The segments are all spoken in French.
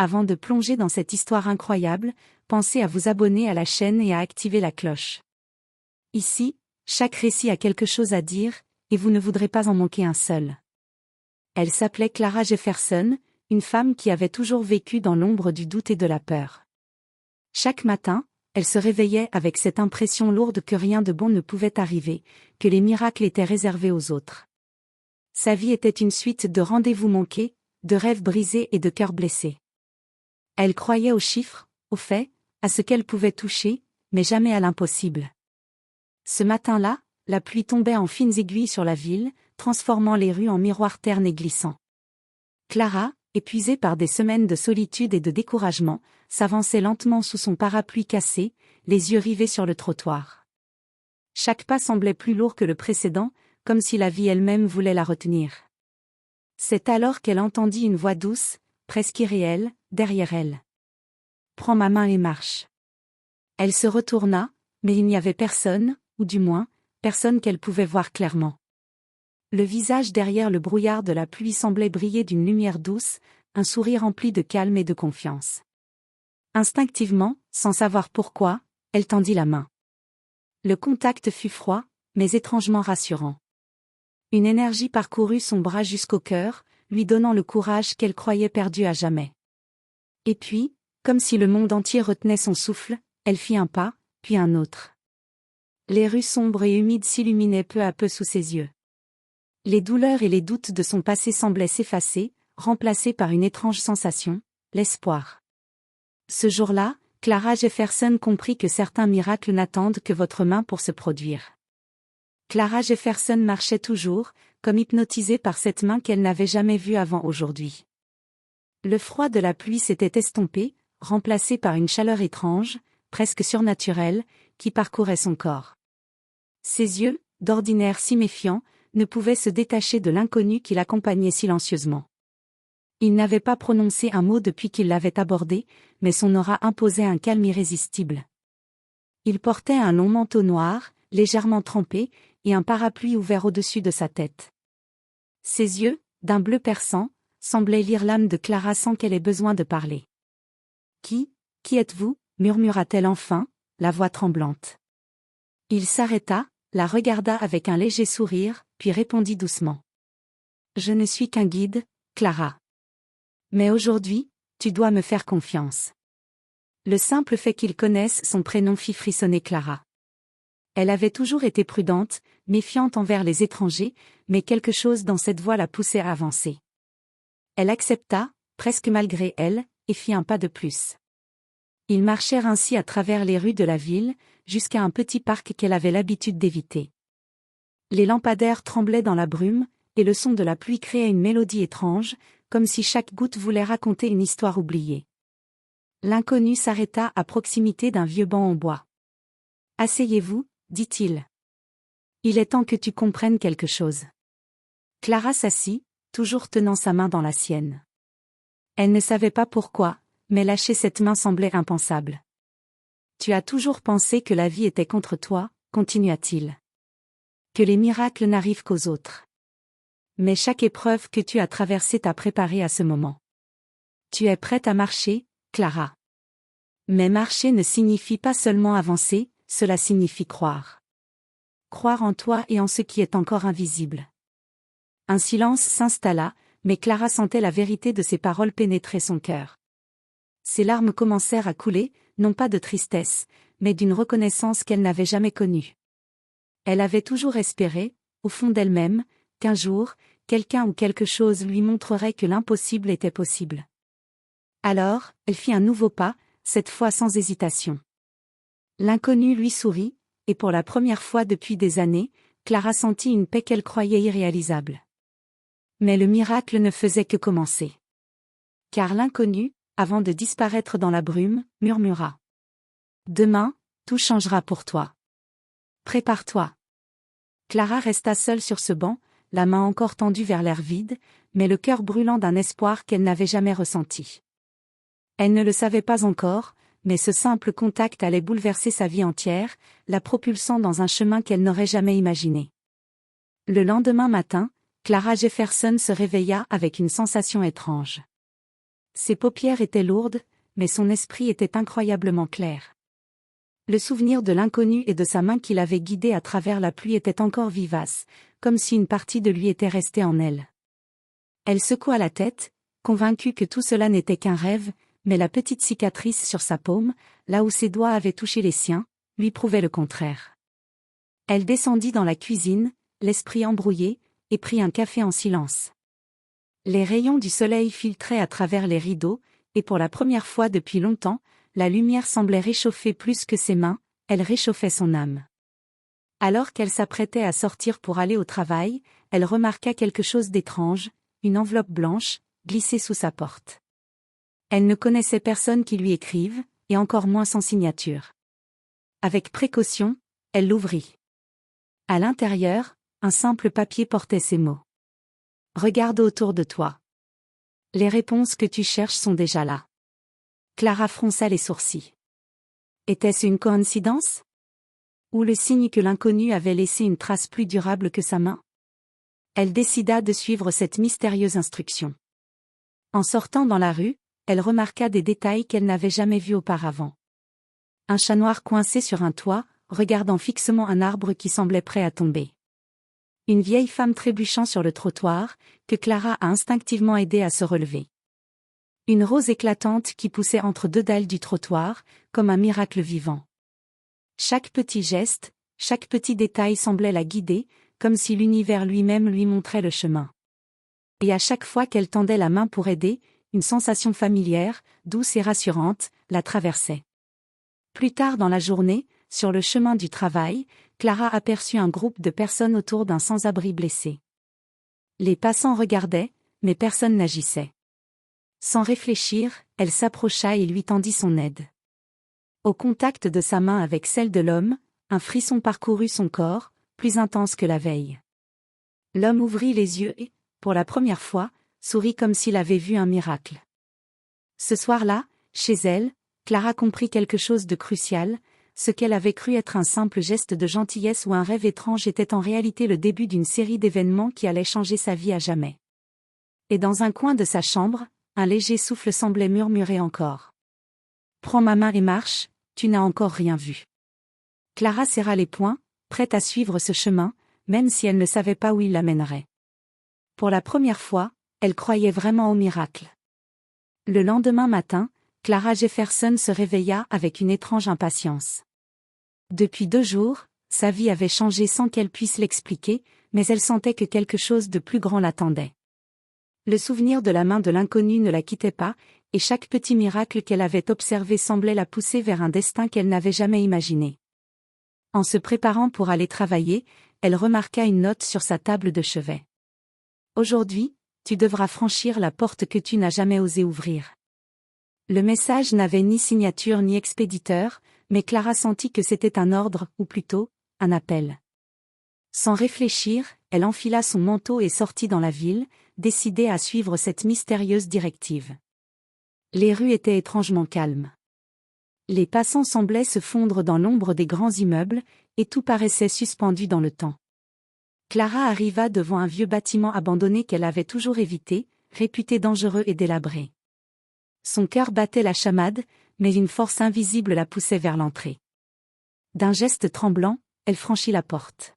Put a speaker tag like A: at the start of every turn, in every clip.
A: Avant de plonger dans cette histoire incroyable, pensez à vous abonner à la chaîne et à activer la cloche. Ici, chaque récit a quelque chose à dire, et vous ne voudrez pas en manquer un seul. Elle s'appelait Clara Jefferson, une femme qui avait toujours vécu dans l'ombre du doute et de la peur. Chaque matin, elle se réveillait avec cette impression lourde que rien de bon ne pouvait arriver, que les miracles étaient réservés aux autres. Sa vie était une suite de rendez-vous manqués, de rêves brisés et de cœurs blessés. Elle croyait aux chiffres, aux faits, à ce qu'elle pouvait toucher, mais jamais à l'impossible. Ce matin-là, la pluie tombait en fines aiguilles sur la ville, transformant les rues en miroirs ternes et glissants. Clara, épuisée par des semaines de solitude et de découragement, s'avançait lentement sous son parapluie cassé, les yeux rivés sur le trottoir. Chaque pas semblait plus lourd que le précédent, comme si la vie elle-même voulait la retenir. C'est alors qu'elle entendit une voix douce, presque irréelle, derrière elle. « Prends ma main et marche. » Elle se retourna, mais il n'y avait personne, ou du moins, personne qu'elle pouvait voir clairement. Le visage derrière le brouillard de la pluie semblait briller d'une lumière douce, un sourire rempli de calme et de confiance. Instinctivement, sans savoir pourquoi, elle tendit la main. Le contact fut froid, mais étrangement rassurant. Une énergie parcourut son bras jusqu'au cœur, lui donnant le courage qu'elle croyait perdu à jamais. Et puis, comme si le monde entier retenait son souffle, elle fit un pas, puis un autre. Les rues sombres et humides s'illuminaient peu à peu sous ses yeux. Les douleurs et les doutes de son passé semblaient s'effacer, remplacés par une étrange sensation, l'espoir. Ce jour-là, Clara Jefferson comprit que certains miracles n'attendent que votre main pour se produire. Clara Jefferson marchait toujours, comme hypnotisée par cette main qu'elle n'avait jamais vue avant aujourd'hui. Le froid de la pluie s'était estompé, remplacé par une chaleur étrange, presque surnaturelle, qui parcourait son corps. Ses yeux, d'ordinaire si méfiants, ne pouvaient se détacher de l'inconnu qui l'accompagnait silencieusement. Il n'avait pas prononcé un mot depuis qu'il l'avait abordé, mais son aura imposait un calme irrésistible. Il portait un long manteau noir, légèrement trempé, et un parapluie ouvert au-dessus de sa tête. Ses yeux, d'un bleu perçant, semblaient lire l'âme de Clara sans qu'elle ait besoin de parler. « Qui êtes-vous » murmura-t-elle enfin, la voix tremblante. Il s'arrêta, la regarda avec un léger sourire, puis répondit doucement. « Je ne suis qu'un guide, Clara. Mais aujourd'hui, tu dois me faire confiance. » Le simple fait qu'il connaisse son prénom fit frissonner Clara. Elle avait toujours été prudente, méfiante envers les étrangers, mais quelque chose dans cette voix la poussait à avancer. Elle accepta, presque malgré elle, et fit un pas de plus. Ils marchèrent ainsi à travers les rues de la ville, jusqu'à un petit parc qu'elle avait l'habitude d'éviter. Les lampadaires tremblaient dans la brume, et le son de la pluie créait une mélodie étrange, comme si chaque goutte voulait raconter une histoire oubliée. L'inconnu s'arrêta à proximité d'un vieux banc en bois. « Asseyez-vous, dit-il. Il est temps que tu comprennes quelque chose. » Clara s'assit, toujours tenant sa main dans la sienne. Elle ne savait pas pourquoi, mais lâcher cette main semblait impensable. « Tu as toujours pensé que la vie était contre toi, continua-t-il. Que les miracles n'arrivent qu'aux autres. Mais chaque épreuve que tu as traversée t'a préparée à ce moment. Tu es prête à marcher, Clara. Mais marcher ne signifie pas seulement avancer, cela signifie croire. Croire en toi et en ce qui est encore invisible. » Un silence s'installa, mais Clara sentait la vérité de ces paroles pénétrer son cœur. Ses larmes commencèrent à couler, non pas de tristesse, mais d'une reconnaissance qu'elle n'avait jamais connue. Elle avait toujours espéré, au fond d'elle-même, qu'un jour, quelqu'un ou quelque chose lui montrerait que l'impossible était possible. Alors, elle fit un nouveau pas, cette fois sans hésitation. L'inconnu lui sourit, et pour la première fois depuis des années, Clara sentit une paix qu'elle croyait irréalisable. Mais le miracle ne faisait que commencer. Car l'inconnu, avant de disparaître dans la brume, murmura. « Demain, tout changera pour toi. Prépare-toi. » Clara resta seule sur ce banc, la main encore tendue vers l'air vide, mais le cœur brûlant d'un espoir qu'elle n'avait jamais ressenti. Elle ne le savait pas encore, mais ce simple contact allait bouleverser sa vie entière, la propulsant dans un chemin qu'elle n'aurait jamais imaginé. Le lendemain matin, Clara Jefferson se réveilla avec une sensation étrange. Ses paupières étaient lourdes, mais son esprit était incroyablement clair. Le souvenir de l'inconnu et de sa main qui l'avait guidé à travers la pluie était encore vivace, comme si une partie de lui était restée en elle. Elle secoua la tête, convaincue que tout cela n'était qu'un rêve, mais la petite cicatrice sur sa paume, là où ses doigts avaient touché les siens, lui prouvait le contraire. Elle descendit dans la cuisine, l'esprit embrouillé, et prit un café en silence. Les rayons du soleil filtraient à travers les rideaux, et pour la première fois depuis longtemps, la lumière semblait réchauffer plus que ses mains, elle réchauffait son âme. Alors qu'elle s'apprêtait à sortir pour aller au travail, elle remarqua quelque chose d'étrange, une enveloppe blanche, glissée sous sa porte. Elle ne connaissait personne qui lui écrive, et encore moins sans signature. Avec précaution, elle l'ouvrit. À l'intérieur, un simple papier portait ces mots. Regarde autour de toi. Les réponses que tu cherches sont déjà là. Clara fronça les sourcils. Était-ce une coïncidence? Ou le signe que l'inconnu avait laissé une trace plus durable que sa main? Elle décida de suivre cette mystérieuse instruction. En sortant dans la rue, elle remarqua des détails qu'elle n'avait jamais vus auparavant. Un chat noir coincé sur un toit, regardant fixement un arbre qui semblait prêt à tomber. Une vieille femme trébuchant sur le trottoir, que Clara a instinctivement aidée à se relever. Une rose éclatante qui poussait entre deux dalles du trottoir, comme un miracle vivant. Chaque petit geste, chaque petit détail semblait la guider, comme si l'univers lui-même lui montrait le chemin. Et à chaque fois qu'elle tendait la main pour aider, une sensation familière, douce et rassurante, la traversait. Plus tard dans la journée, sur le chemin du travail, Clara aperçut un groupe de personnes autour d'un sans-abri blessé. Les passants regardaient, mais personne n'agissait. Sans réfléchir, elle s'approcha et lui tendit son aide. Au contact de sa main avec celle de l'homme, un frisson parcourut son corps, plus intense que la veille. L'homme ouvrit les yeux et, pour la première fois, sourit comme s'il avait vu un miracle. Ce soir-là, chez elle, Clara comprit quelque chose de crucial, ce qu'elle avait cru être un simple geste de gentillesse ou un rêve étrange était en réalité le début d'une série d'événements qui allaient changer sa vie à jamais. Et dans un coin de sa chambre, un léger souffle semblait murmurer encore. « Prends ma main et marche, tu n'as encore rien vu. » Clara serra les poings, prête à suivre ce chemin, même si elle ne savait pas où il l'amènerait. Pour la première fois, elle croyait vraiment au miracle. Le lendemain matin, Clara Jefferson se réveilla avec une étrange impatience. Depuis 2 jours, sa vie avait changé sans qu'elle puisse l'expliquer, mais elle sentait que quelque chose de plus grand l'attendait. Le souvenir de la main de l'inconnu ne la quittait pas, et chaque petit miracle qu'elle avait observé semblait la pousser vers un destin qu'elle n'avait jamais imaginé. En se préparant pour aller travailler, elle remarqua une note sur sa table de chevet. « Aujourd'hui, tu devras franchir la porte que tu n'as jamais osé ouvrir. » Le message n'avait ni signature ni expéditeur, mais Clara sentit que c'était un ordre, ou plutôt, un appel. Sans réfléchir, elle enfila son manteau et sortit dans la ville, décidée à suivre cette mystérieuse directive. Les rues étaient étrangement calmes. Les passants semblaient se fondre dans l'ombre des grands immeubles, et tout paraissait suspendu dans le temps. Clara arriva devant un vieux bâtiment abandonné qu'elle avait toujours évité, réputé dangereux et délabré. Son cœur battait la chamade, mais une force invisible la poussait vers l'entrée. D'un geste tremblant, elle franchit la porte.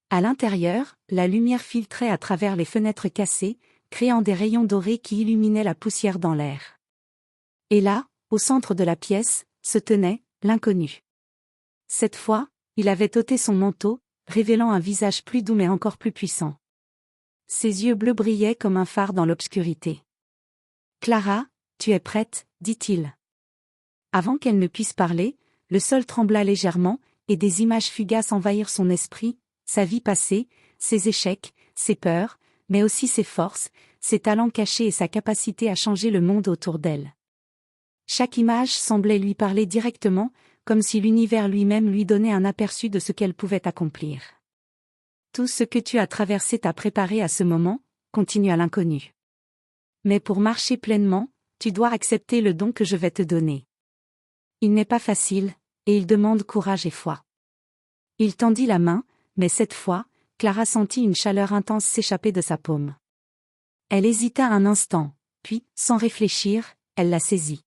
A: À l'intérieur, la lumière filtrait à travers les fenêtres cassées, créant des rayons dorés qui illuminaient la poussière dans l'air. Et là, au centre de la pièce, se tenait l'inconnu. Cette fois, il avait ôté son manteau, révélant un visage plus doux mais encore plus puissant. Ses yeux bleus brillaient comme un phare dans l'obscurité. « Clara, tu es prête ?» dit-il. Avant qu'elle ne puisse parler, le sol trembla légèrement, et des images fugaces envahirent son esprit, sa vie passée, ses échecs, ses peurs, mais aussi ses forces, ses talents cachés et sa capacité à changer le monde autour d'elle. Chaque image semblait lui parler directement, comme si l'univers lui-même lui donnait un aperçu de ce qu'elle pouvait accomplir. « Tout ce que tu as traversé t'a préparé à ce moment, » continua l'inconnu. « Mais pour marcher pleinement, tu dois accepter le don que je vais te donner. Il n'est pas facile, et il demande courage et foi. » Il tendit la main, mais cette fois, Clara sentit une chaleur intense s'échapper de sa paume. Elle hésita un instant, puis, sans réfléchir, elle la saisit.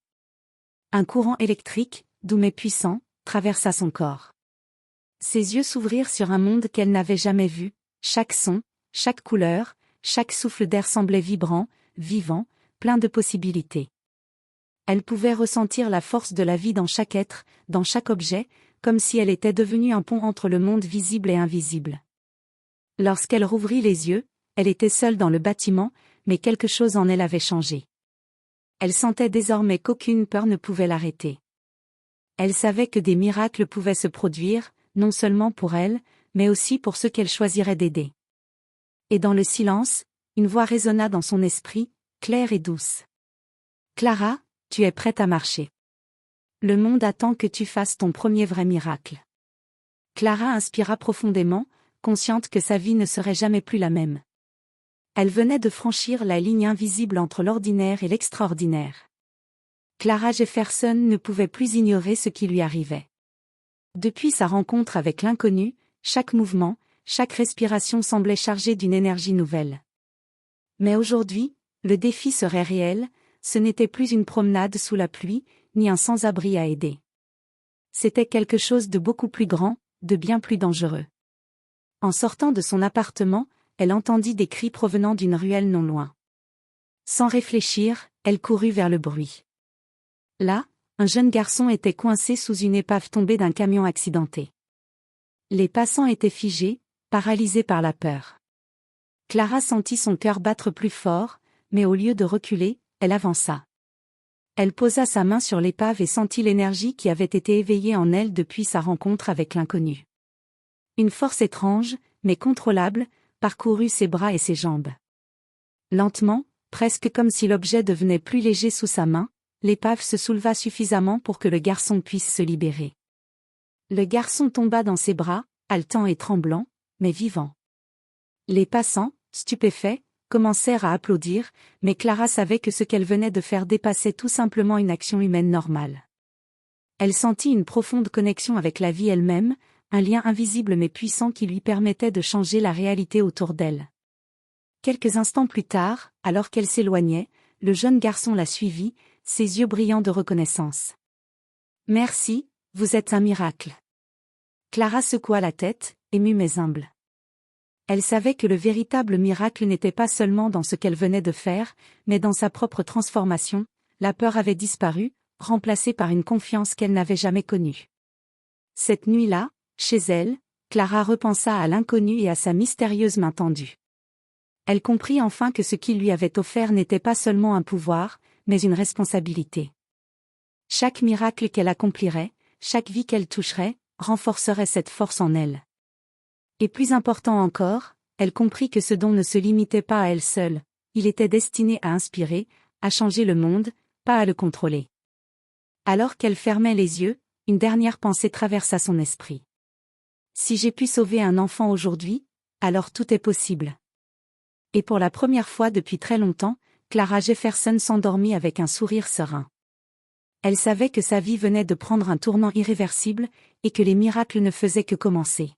A: Un courant électrique, doux mais puissant, traversa son corps. Ses yeux s'ouvrirent sur un monde qu'elle n'avait jamais vu, chaque son, chaque couleur, chaque souffle d'air semblait vibrant, vivant, plein de possibilités. Elle pouvait ressentir la force de la vie dans chaque être, dans chaque objet, comme si elle était devenue un pont entre le monde visible et invisible. Lorsqu'elle rouvrit les yeux, elle était seule dans le bâtiment, mais quelque chose en elle avait changé. Elle sentait désormais qu'aucune peur ne pouvait l'arrêter. Elle savait que des miracles pouvaient se produire, non seulement pour elle, mais aussi pour ceux qu'elle choisirait d'aider. Et dans le silence, une voix résonna dans son esprit, claire et douce. « Clara, tu es prête à marcher. Le monde attend que tu fasses ton premier vrai miracle. » Clara inspira profondément, consciente que sa vie ne serait jamais plus la même. Elle venait de franchir la ligne invisible entre l'ordinaire et l'extraordinaire. Clara Jefferson ne pouvait plus ignorer ce qui lui arrivait. Depuis sa rencontre avec l'inconnu, chaque mouvement, chaque respiration semblait chargée d'une énergie nouvelle. Mais aujourd'hui, le défi serait réel, ce n'était plus une promenade sous la pluie, ni un sans-abri à aider. C'était quelque chose de beaucoup plus grand, de bien plus dangereux. En sortant de son appartement, elle entendit des cris provenant d'une ruelle non loin. Sans réfléchir, elle courut vers le bruit. Là, un jeune garçon était coincé sous une épave tombée d'un camion accidenté. Les passants étaient figés, paralysés par la peur. Clara sentit son cœur battre plus fort, mais au lieu de reculer, elle avança. Elle posa sa main sur l'épave et sentit l'énergie qui avait été éveillée en elle depuis sa rencontre avec l'inconnu. Une force étrange, mais contrôlable, parcourut ses bras et ses jambes. Lentement, presque comme si l'objet devenait plus léger sous sa main, l'épave se souleva suffisamment pour que le garçon puisse se libérer. Le garçon tomba dans ses bras, haletant et tremblant, mais vivant. Les passants, stupéfaits, commencèrent à applaudir, mais Clara savait que ce qu'elle venait de faire dépassait tout simplement une action humaine normale. Elle sentit une profonde connexion avec la vie elle-même, un lien invisible mais puissant qui lui permettait de changer la réalité autour d'elle. Quelques instants plus tard, alors qu'elle s'éloignait, le jeune garçon la suivit, ses yeux brillants de reconnaissance. « Merci, vous êtes un miracle. » Clara secoua la tête, émue mais humble. Elle savait que le véritable miracle n'était pas seulement dans ce qu'elle venait de faire, mais dans sa propre transformation. La peur avait disparu, remplacée par une confiance qu'elle n'avait jamais connue. Cette nuit-là, chez elle, Clara repensa à l'inconnu et à sa mystérieuse main tendue. Elle comprit enfin que ce qu'il lui avait offert n'était pas seulement un pouvoir, mais une responsabilité. Chaque miracle qu'elle accomplirait, chaque vie qu'elle toucherait, renforcerait cette force en elle. Et plus important encore, elle comprit que ce don ne se limitait pas à elle seule, il était destiné à inspirer, à changer le monde, pas à le contrôler. Alors qu'elle fermait les yeux, une dernière pensée traversa son esprit. Si j'ai pu sauver un enfant aujourd'hui, alors tout est possible. Et pour la première fois depuis très longtemps, Clara Jefferson s'endormit avec un sourire serein. Elle savait que sa vie venait de prendre un tournant irréversible, et que les miracles ne faisaient que commencer.